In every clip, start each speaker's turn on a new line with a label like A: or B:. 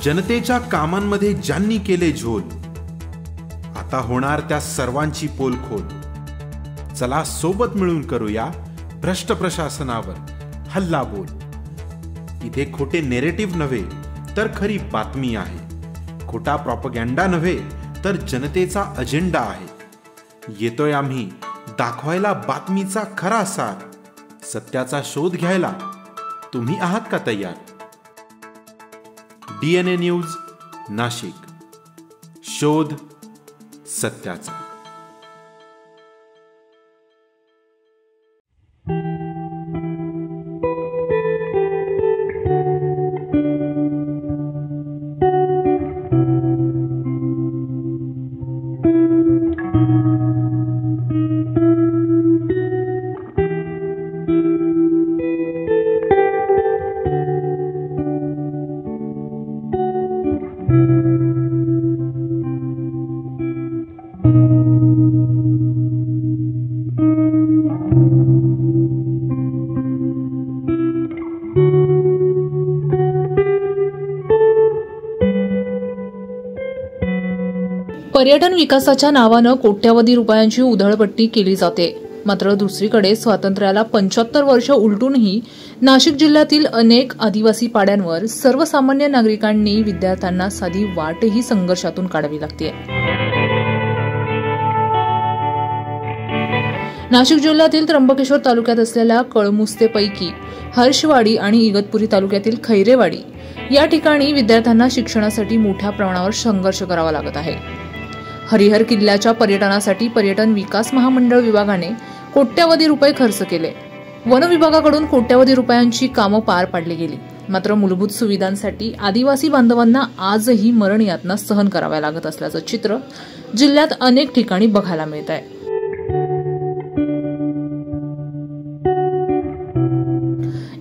A: जनतेच्या कामांमध्ये ज्यांनी केले झोल, आता होणार त्या सर्वांची पोलखोल. चला सोबत मिळून करूया भ्रष्ट प्रशासनावर हल्ला बोल. इथे खोटे नेरेटिव्ह नव्हे तर खरी बातमी आहे. खोटा प्रॉपगँडा नव्हे तर जनतेचा अजेंडा आहे. येतोय आम्ही दाखवायला बातमीचा खरा सार. सत्याचा शोध घ्यायला तुम्ही आहात का तयार? DNA न्यूज नाशिक, शोध सत्याचा.
B: पर्यटन विकासाच्या नावानं कोट्यवधी रुपयांची उधळपट्टी केली जाते. मात्र दुसरीकडे स्वातंत्र्याला 75 वर्ष उलटूनही नाशिक जिल्ह्यातील अनेक आदिवासी पाड्यांवर सर्वसामान्य नागरिकांनी विद्यार्थ्यांना साधी वाटही संघर्षातून काढावी लागते. नाशिक जिल्ह्यातील त्र्यंबकेश्वर तालुक्यात असलेल्या कळमुस्तेपैकी हर्षवाडी आणि इगतपुरी तालुक्यातील खैरेवाडी या ठिकाणी विद्यार्थ्यांना शिक्षणासाठी मोठ्या प्रमाणावर संघर्ष करावा लागत आहे. हरिहर किल्ल्याच्या पर्यटनासाठी पर्यटन विकास महामंडळ विभागाने कोट्यवधी रुपये खर्च केले. वन विभागाकडून कोट्यवधी रुपयांची कामं पार पाडली गेली. मात्र मूलभूत सुविधांसाठी आदिवासी बांधवांना आजही मरण यातना सहन कराव्या लागत असल्याचं चित्र जिल्ह्यात अनेक ठिकाणी बघायला मिळत आहे.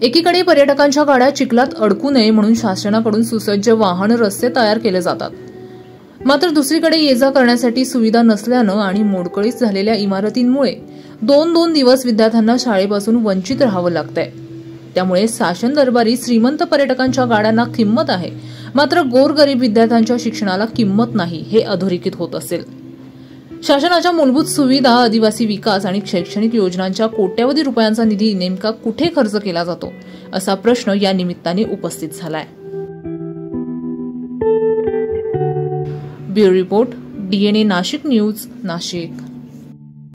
B: एकीकडे पर्यटकांच्या गाड्या चिखलात अडकू नये म्हणून शासनाकडून सुसज्ज वाहन रस्ते तयार केले जातात. मात्र दुसरीकडे ये जा करण्यासाठी सुविधा नसल्यानं आणि मोडकळीत झालेल्या इमारतींमुळे 2-2 दिवस विद्यार्थ्यांना शाळेपासून वंचित राहावं लागतंय. त्यामुळे शासन दरबारी श्रीमंत पर्यटकांच्या गाड्यांना किंमत आहे, मात्र गोरगरीब विद्यार्थ्यांच्या शिक्षणाला किंमत नाही, हे अधोरेखित होत असेल. शासनाच्या मूलभूत सुविधा, आदिवासी विकास आणि शैक्षणिक योजनांच्या कोट्यवधी रुपयांचा निधी नेमका कुठे खर्च केला जातो, असा प्रश्न या निमित्ताने उपस्थित झालाय. Bureau report, DNA Nashik news, Nashik.